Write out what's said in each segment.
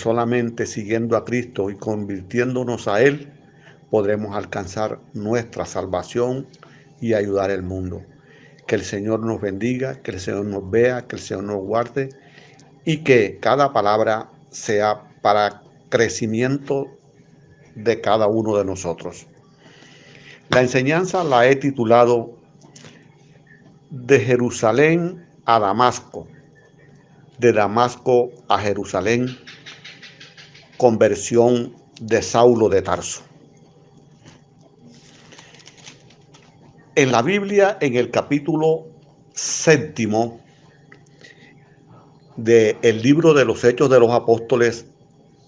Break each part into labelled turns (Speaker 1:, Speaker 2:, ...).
Speaker 1: solamente siguiendo a Cristo y convirtiéndonos a Él, podremos alcanzar nuestra salvación y ayudar al mundo. Que el Señor nos bendiga, que el Señor nos vea, que el Señor nos guarde y que cada palabra sea para crecimiento de cada uno de nosotros. La enseñanza la he titulado De Jerusalén a Damasco, de Damasco a Jerusalén, conversión de Saulo de Tarso. En la Biblia, en el capítulo 7 del libro de los Hechos de los Apóstoles,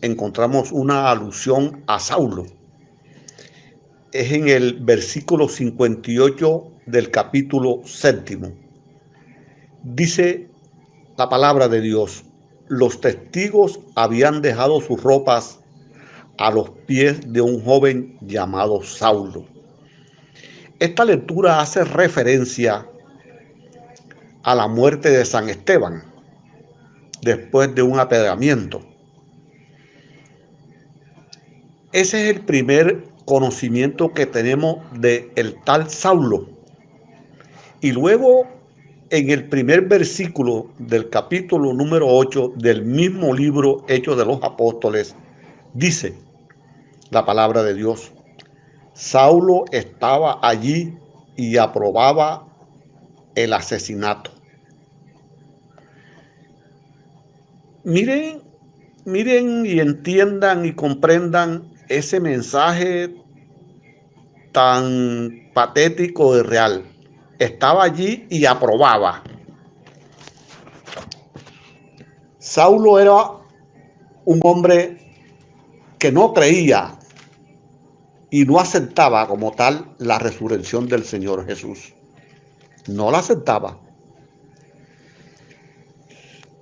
Speaker 1: encontramos una alusión a Saulo. Es en el versículo 58 del capítulo 7. Dice la palabra de Dios: los testigos habían dejado sus ropas a los pies de un joven llamado Saulo. Esta lectura hace referencia a la muerte de San Esteban después de un apedreamiento. Ese es el primer conocimiento que tenemos de el tal Saulo. Y luego, en el primer versículo del capítulo número 8 del mismo libro Hechos de los Apóstoles, dice la palabra de Dios: Saulo estaba allí y aprobaba el asesinato. Miren y entiendan y comprendan ese mensaje tan patético y real. Estaba allí y aprobaba. Saulo era un hombre que no creía y no aceptaba como tal la resurrección del Señor Jesús. No la aceptaba.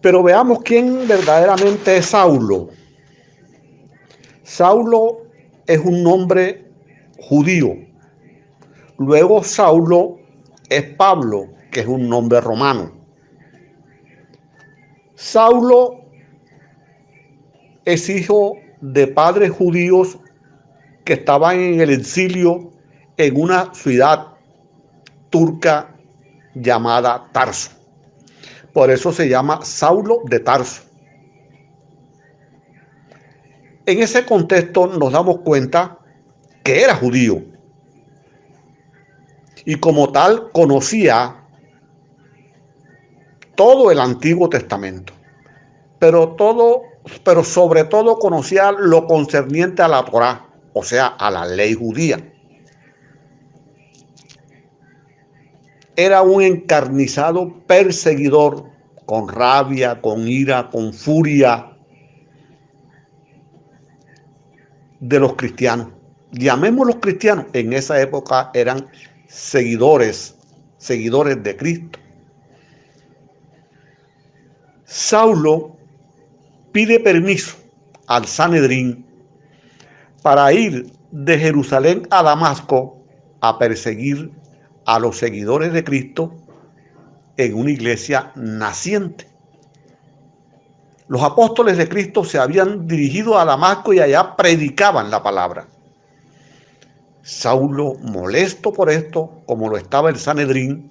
Speaker 1: Pero veamos quién verdaderamente es Saulo. Saulo es un nombre judío. Luego Saulo es Pablo, que es un nombre romano. Saulo es hijo de padres judíos que estaban en el exilio en una ciudad turca llamada Tarso. Por eso se llama Saulo de Tarso. En ese contexto nos damos cuenta que era judío y como tal conocía todo el Antiguo Testamento, pero sobre todo conocía lo concerniente a la Torá, o sea, a la ley judía. Era un encarnizado perseguidor, con rabia, con ira, con furia, de los cristianos. Llamémoslos cristianos. En esa época eran seguidores de Cristo. Saulo pide permiso al Sanedrín para ir de Jerusalén a Damasco a perseguir a los seguidores de Cristo en una iglesia naciente. Los apóstoles de Cristo se habían dirigido a Damasco y allá predicaban la palabra. Saulo, molesto por esto, como lo estaba el Sanedrín,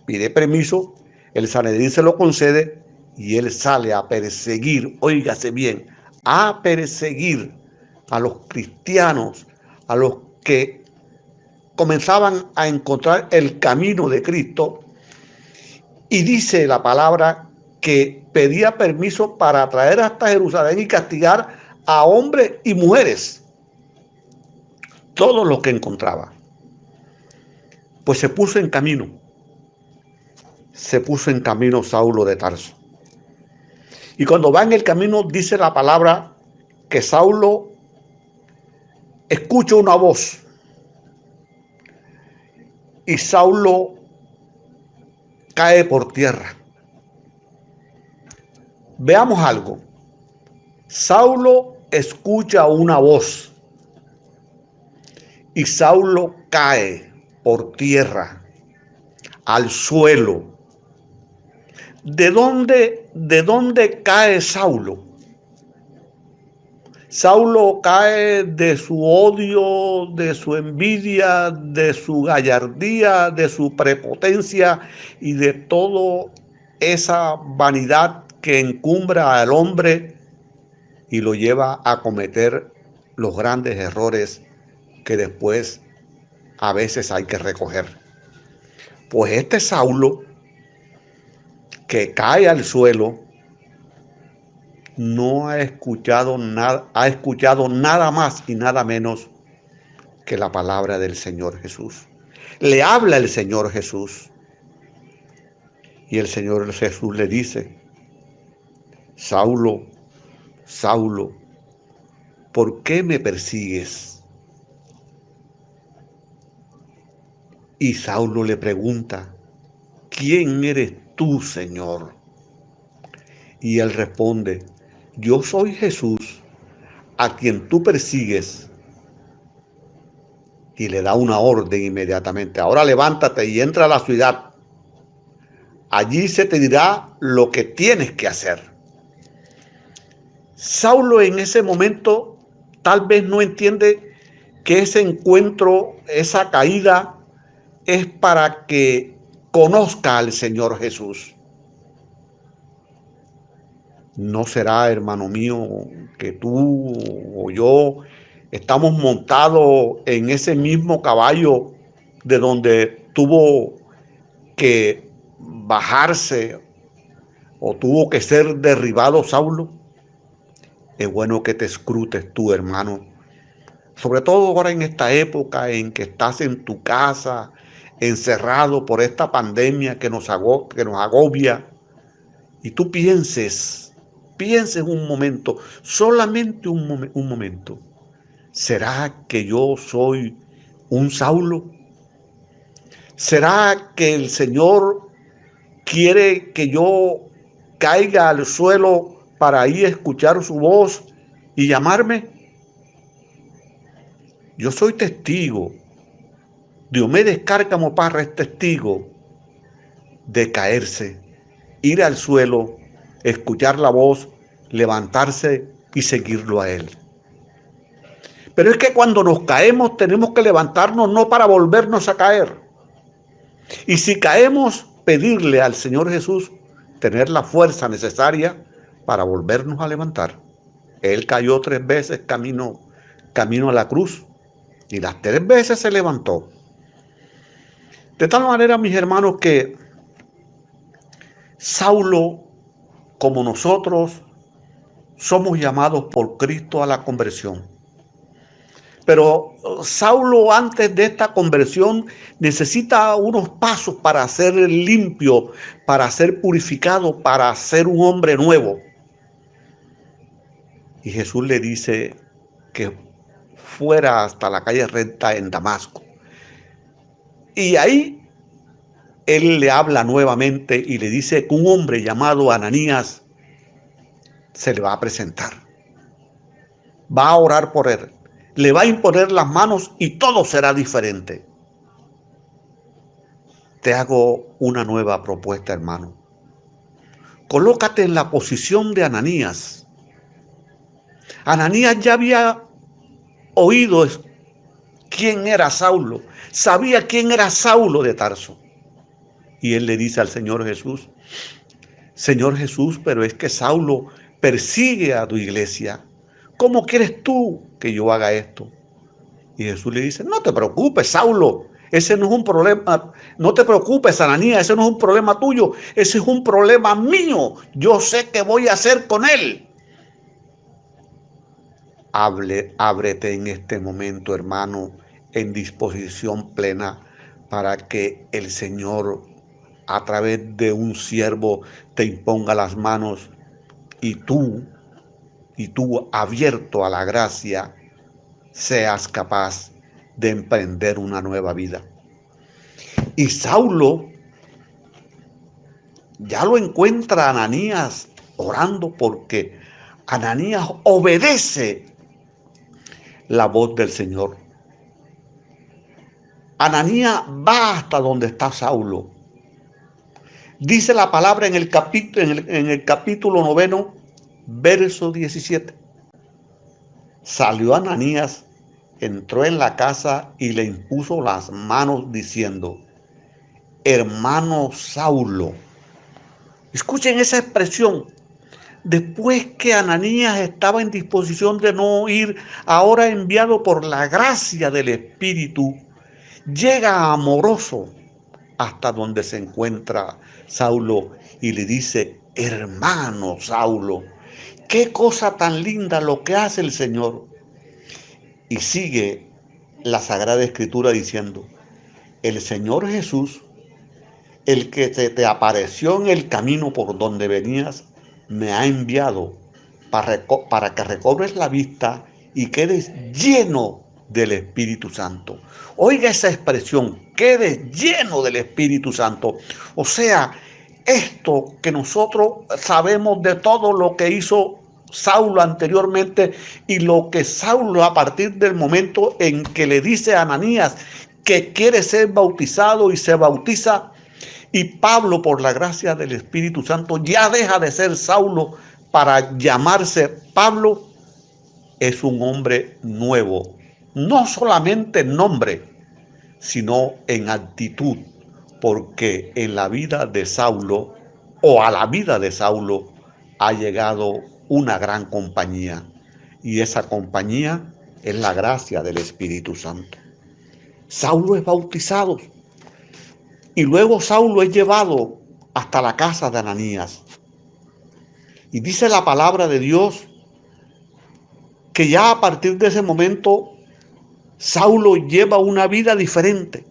Speaker 1: pide permiso, el Sanedrín se lo concede y él sale a perseguir, óigase bien, a perseguir a los cristianos, a los que comenzaban a encontrar el camino de Cristo. Y dice la palabra que pedía permiso para traer hasta Jerusalén y castigar a hombres y mujeres, todos los que encontraba. Pues se puso en camino Saulo de Tarso. Y cuando va en el camino dice la palabra que Saulo escucha una voz y Saulo cae por tierra. Veamos algo. Saulo escucha una voz y Saulo cae por tierra al suelo. ¿De dónde cae Saulo? Saulo cae de su odio, de su envidia, de su gallardía, de su prepotencia y de toda esa vanidad que encumbra al hombre y lo lleva a cometer los grandes errores que después a veces hay que recoger. Pues este Saulo que cae al suelo no ha escuchado nada más y nada menos que la palabra del Señor Jesús. Le habla el Señor Jesús y el Señor Jesús le dice: Saulo, Saulo, ¿por qué me persigues? Y Saulo le pregunta: ¿quién eres tú, Señor? Y él responde: yo soy Jesús, a quien tú persigues. Y le da una orden inmediatamente: ahora levántate y entra a la ciudad. Allí se te dirá lo que tienes que hacer. Saulo en ese momento tal vez no entiende que ese encuentro, esa caída, es para que conozca al Señor Jesús. No será, hermano mío, que tú o yo estamos montados en ese mismo caballo de donde tuvo que bajarse o tuvo que ser derribado Saulo. Es bueno que te escrutes tú, hermano, sobre todo ahora en esta época en que estás en tu casa, encerrado por esta pandemia que nos agobia, y tú pienses un momento, solamente un momento: ¿será que yo soy un Saulo? ¿Será que el Señor quiere que yo caiga al suelo para ahí escuchar su voz y llamarme? Yo soy testigo. Diomedes Cárcamo Parra es testigo de caerse, ir al suelo, escuchar la voz, levantarse y seguirlo a él. Pero es que cuando nos caemos tenemos que levantarnos no para volvernos a caer. Y si caemos, pedirle al Señor Jesús tener la fuerza necesaria para volvernos a levantar. Él cayó 3 veces camino a la cruz y las 3 veces se levantó. De tal manera, mis hermanos, que Saulo, como nosotros, somos llamados por Cristo a la conversión. Pero Saulo, antes de esta conversión, necesita unos pasos para ser limpio, para ser purificado, para ser un hombre nuevo. Y Jesús le dice que fuera hasta la calle recta en Damasco. Y ahí él le habla nuevamente y le dice que un hombre llamado Ananías se le va a presentar. Va a orar por él. Le va a imponer las manos y todo será diferente. Te hago una nueva propuesta, hermano. Colócate en la posición de Ananías. Ananías ya había oído quién era Saulo. Sabía quién era Saulo de Tarso. Y él le dice al Señor Jesús: Señor Jesús, pero es que Saulo persigue a tu iglesia. ¿Cómo quieres tú que yo haga esto? Y Jesús le dice: no te preocupes, Saulo, ese no es un problema. No te preocupes, Ananías, ese no es un problema tuyo, ese es un problema mío. Yo sé qué voy a hacer con él. Ábrete en este momento, hermano, en disposición plena para que el Señor, a través de un siervo, te imponga las manos y tú, abierto a la gracia, seas capaz de emprender una nueva vida. Y Saulo ya lo encuentra Ananías orando, porque Ananías obedece la voz del Señor. Ananías va hasta donde está Saulo. Dice la palabra en el capítulo 9, verso 17. Salió Ananías, entró en la casa y le impuso las manos diciendo: hermano Saulo. Escuchen esa expresión. Después que Ananías estaba en disposición de no ir, ahora enviado por la gracia del Espíritu, llega amoroso hasta donde se encuentra Saulo y le dice: hermano Saulo. Qué cosa tan linda lo que hace el Señor. Y sigue la Sagrada Escritura diciendo: el Señor Jesús, el que te apareció en el camino por donde venías, me ha enviado para que recobres la vista y quedes lleno del Espíritu Santo. Oiga esa expresión: quedes lleno del Espíritu Santo. O sea, esto que nosotros sabemos de todo lo que hizo Saulo anteriormente y lo que Saulo, a partir del momento en que le dice a Ananías que quiere ser bautizado y se bautiza, y Pablo, por la gracia del Espíritu Santo, ya deja de ser Saulo para llamarse Pablo, es un hombre nuevo, no solamente en nombre, sino en actitud, porque en la vida de Saulo, o a la vida de Saulo, ha llegado una gran compañía, y esa compañía es la gracia del Espíritu Santo. Saulo es bautizado, y luego Saulo es llevado hasta la casa de Ananías. Y dice la palabra de Dios que ya a partir de ese momento Saulo lleva una vida diferente.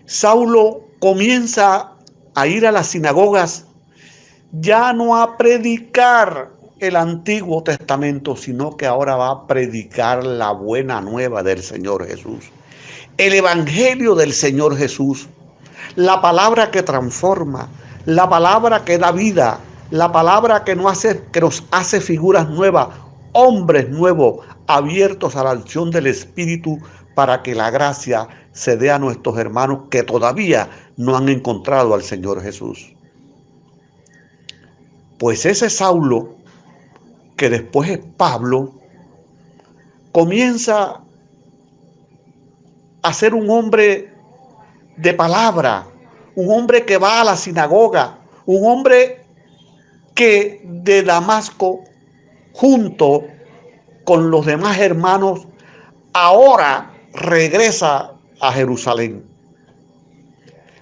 Speaker 1: Saulo comienza a ir a las sinagogas, ya no a predicar el Antiguo Testamento, sino que ahora va a predicar la buena nueva del Señor Jesús. El Evangelio del Señor Jesús, la palabra que transforma, la palabra que da vida, la palabra que nos hace figuras nuevas, hombres nuevos, abiertos a la acción del Espíritu, para que la gracia se dé a nuestros hermanos que todavía no han encontrado al Señor Jesús. Pues ese Saulo, que después es Pablo, comienza a ser un hombre de palabra, un hombre que va a la sinagoga, un hombre que de Damasco, junto con los demás hermanos, ahora regresa a Jerusalén.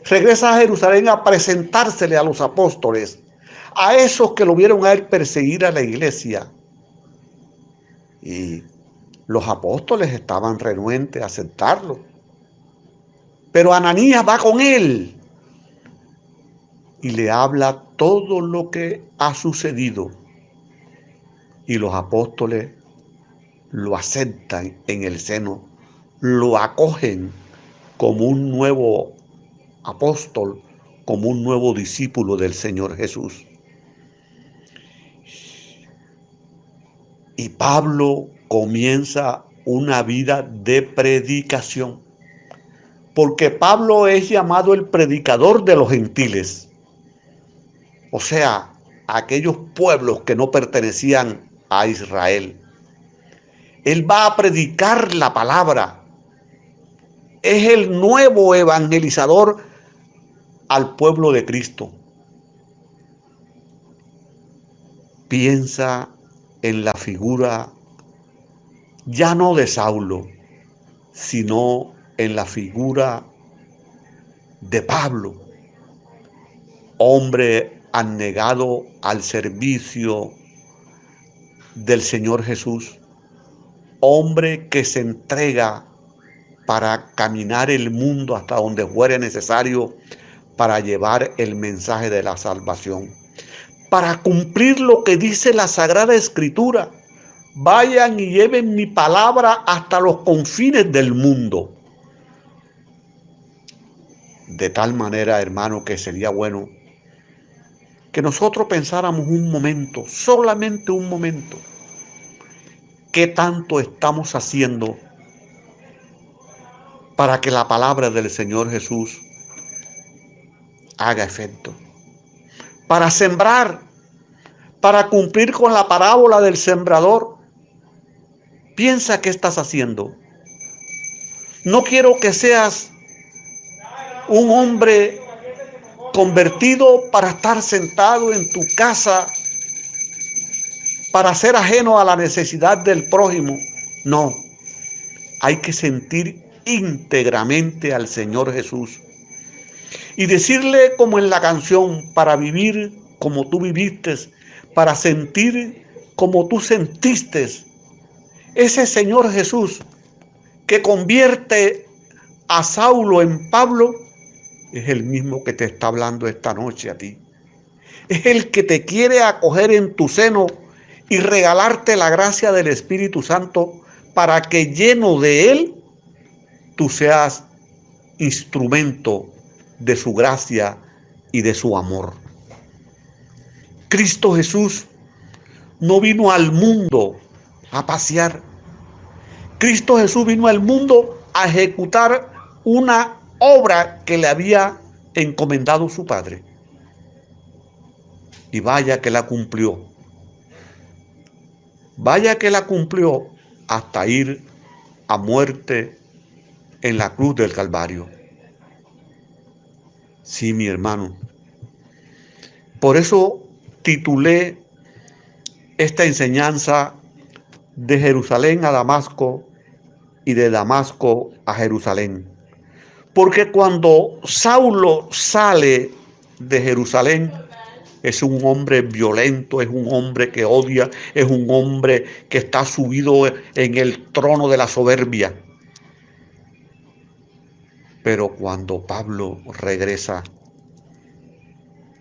Speaker 1: Regresa a Jerusalén a presentársele a los apóstoles, a esos que lo vieron a él perseguir a la iglesia. Y los apóstoles estaban renuentes a aceptarlo. Pero Ananías va con él y le habla todo lo que ha sucedido. Y los apóstoles lo aceptan en el seno, lo acogen como un nuevo apóstol, como un nuevo discípulo del Señor Jesús. Y Pablo comienza una vida de predicación, porque Pablo es llamado el predicador de los gentiles, o sea, aquellos pueblos que no pertenecían a Israel. Él va a predicar la palabra, es el nuevo evangelizador al pueblo de Cristo. Piensa en la figura ya no de Saulo, sino en la figura de Pablo, hombre abnegado al servicio del Señor Jesús, hombre que se entrega para caminar el mundo hasta donde fuere necesario para llevar el mensaje de la salvación, para cumplir lo que dice la Sagrada Escritura: vayan y lleven mi palabra hasta los confines del mundo. De tal manera, hermano, que sería bueno que nosotros pensáramos un momento, solamente un momento, qué tanto estamos haciendo para que la palabra del Señor Jesús haga efecto, para sembrar, para cumplir con la parábola del sembrador. Piensa qué estás haciendo. No quiero que seas un hombre convertido para estar sentado en tu casa, para ser ajeno a la necesidad del prójimo. No, hay que sentir íntegramente al Señor Jesús y decirle como en la canción, para vivir como tú viviste, para sentir como tú sentiste. Ese Señor Jesús que convierte a Saulo en Pablo es el mismo que te está hablando esta noche a ti. Es el que te quiere acoger en tu seno y regalarte la gracia del Espíritu Santo para que lleno de Él tú seas instrumento de su gracia y de su amor. Cristo Jesús no vino al mundo a pasear. Cristo Jesús vino al mundo a ejecutar una obra que le había encomendado su Padre. Y vaya que la cumplió. Vaya que la cumplió hasta ir a muerte en la cruz del Calvario. Sí, mi hermano. Por eso titulé esta enseñanza de Jerusalén a Damasco y de Damasco a Jerusalén. Porque cuando Saulo sale de Jerusalén, es un hombre violento, es un hombre que odia, es un hombre que está subido en el trono de la soberbia. Pero cuando Pablo regresa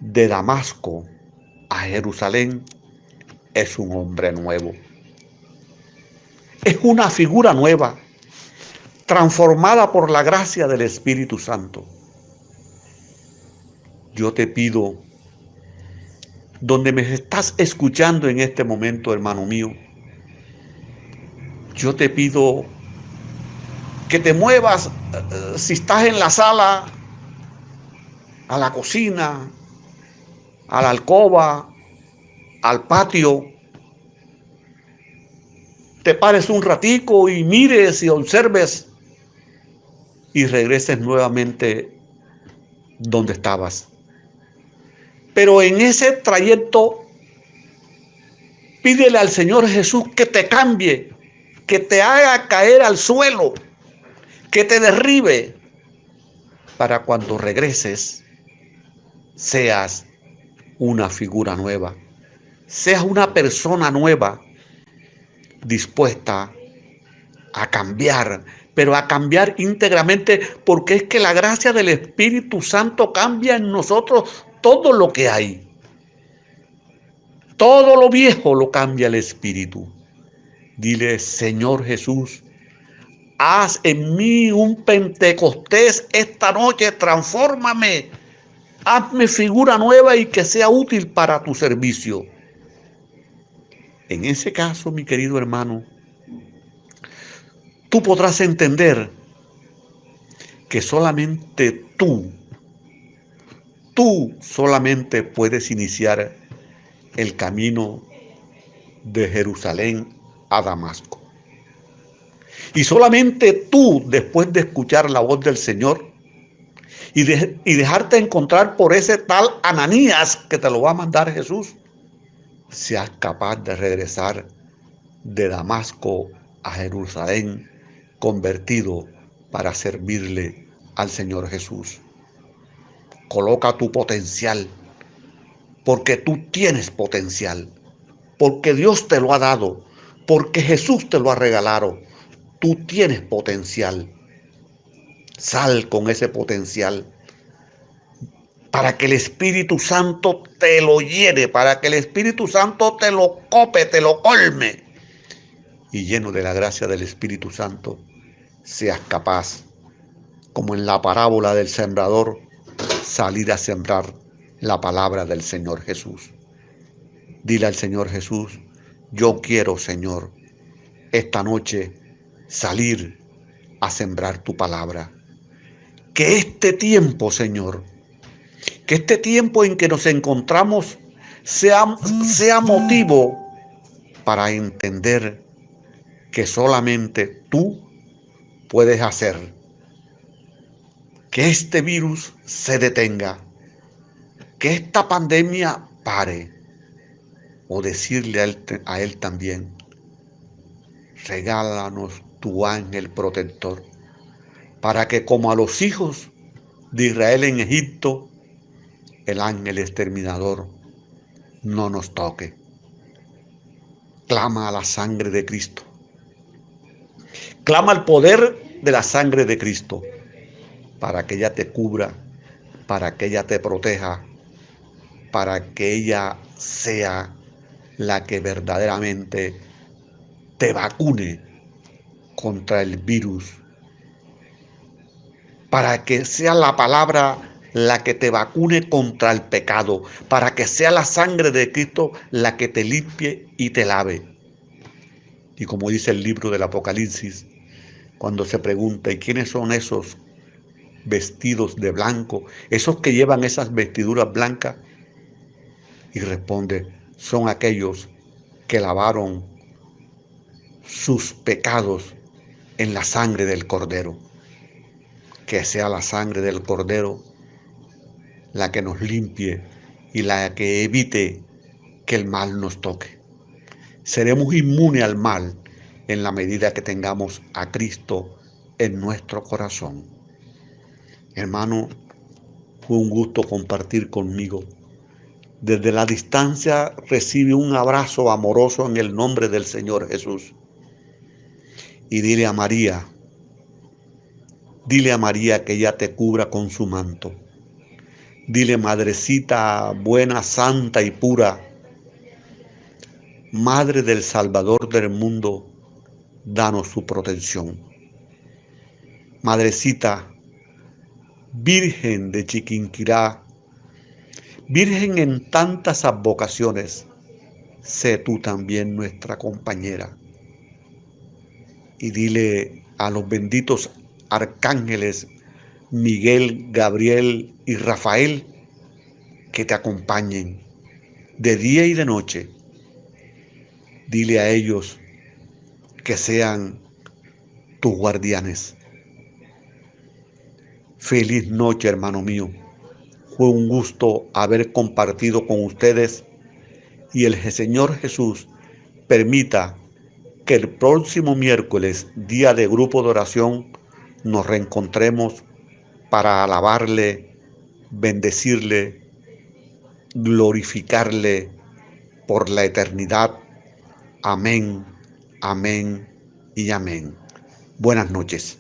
Speaker 1: de Damasco a Jerusalén, es un hombre nuevo. Es una figura nueva, transformada por la gracia del Espíritu Santo. Yo te pido, donde me estás escuchando en este momento, hermano mío, yo te pido que te muevas, si estás en la sala, a la cocina, a la alcoba, al patio, te pares un ratico y mires y observes y regreses nuevamente donde estabas. Pero en ese trayecto, pídele al Señor Jesús que te cambie, que te haga caer al suelo, que te derribe, para cuando regreses seas una figura nueva, seas una persona nueva, dispuesta a cambiar, pero a cambiar íntegramente, porque es que la gracia del Espíritu Santo cambia en nosotros todo lo que hay. Todo lo viejo lo cambia el Espíritu. Dile, Señor Jesús, haz en mí un Pentecostés esta noche, transfórmame, hazme figura nueva y que sea útil para tu servicio. En ese caso, mi querido hermano, tú podrás entender que solamente tú solamente puedes iniciar el camino de Jerusalén a Damasco. Y solamente tú, después de escuchar la voz del Señor y dejarte encontrar por ese tal Ananías que te lo va a mandar Jesús, seas capaz de regresar de Damasco a Jerusalén convertido para servirle al Señor Jesús. Coloca tu potencial, porque tú tienes potencial, porque Dios te lo ha dado, porque Jesús te lo ha regalado. Tú tienes potencial. Sal con ese potencial para que el Espíritu Santo te lo llene, para que el Espíritu Santo te lo cope, te lo colme. Y lleno de la gracia del Espíritu Santo, seas capaz, como en la parábola del sembrador, salir a sembrar la palabra del Señor Jesús. Dile al Señor Jesús, yo quiero, Señor, esta noche salir a sembrar tu palabra. Que este tiempo, Señor, que este tiempo en que nos encontramos sea motivo para entender que solamente tú puedes hacer que este virus se detenga, que esta pandemia pare, o decirle a él también: regálanos tu ángel protector, para que como a los hijos de Israel en Egipto, el ángel exterminador no nos toque. Clama a la sangre de Cristo. Clama al poder de la sangre de Cristo para que ella te cubra, para que ella te proteja, para que ella sea la que verdaderamente te vacune contra el virus, para que sea la palabra la que te vacune contra el pecado, para que sea la sangre de Cristo la que te limpie y te lave. Y como dice el libro del Apocalipsis, cuando se pregunta: ¿y quiénes son esos vestidos de blanco, esos que llevan esas vestiduras blancas? Y responde: son aquellos que lavaron sus pecados en la sangre del Cordero. Que sea la sangre del Cordero la que nos limpie y la que evite que el mal nos toque. Seremos inmunes al mal en la medida que tengamos a Cristo en nuestro corazón. Hermano, fue un gusto compartir conmigo. Desde la distancia recibe un abrazo amoroso en el nombre del Señor Jesús. Y dile a María que ella te cubra con su manto. Dile: madrecita buena, santa y pura, Madre del Salvador del mundo, danos su protección. Madrecita, Virgen de Chiquinquirá, Virgen en tantas advocaciones, sé tú también nuestra compañera. Y dile a los benditos arcángeles Miguel, Gabriel y Rafael que te acompañen de día y de noche. Dile a ellos que sean tus guardianes. Feliz noche, hermano mío. Fue un gusto haber compartido con ustedes, y el Señor Jesús permita que el próximo miércoles, día de grupo de oración, nos reencontremos para alabarle, bendecirle, glorificarle por la eternidad. Amén, amén y amén. Buenas noches.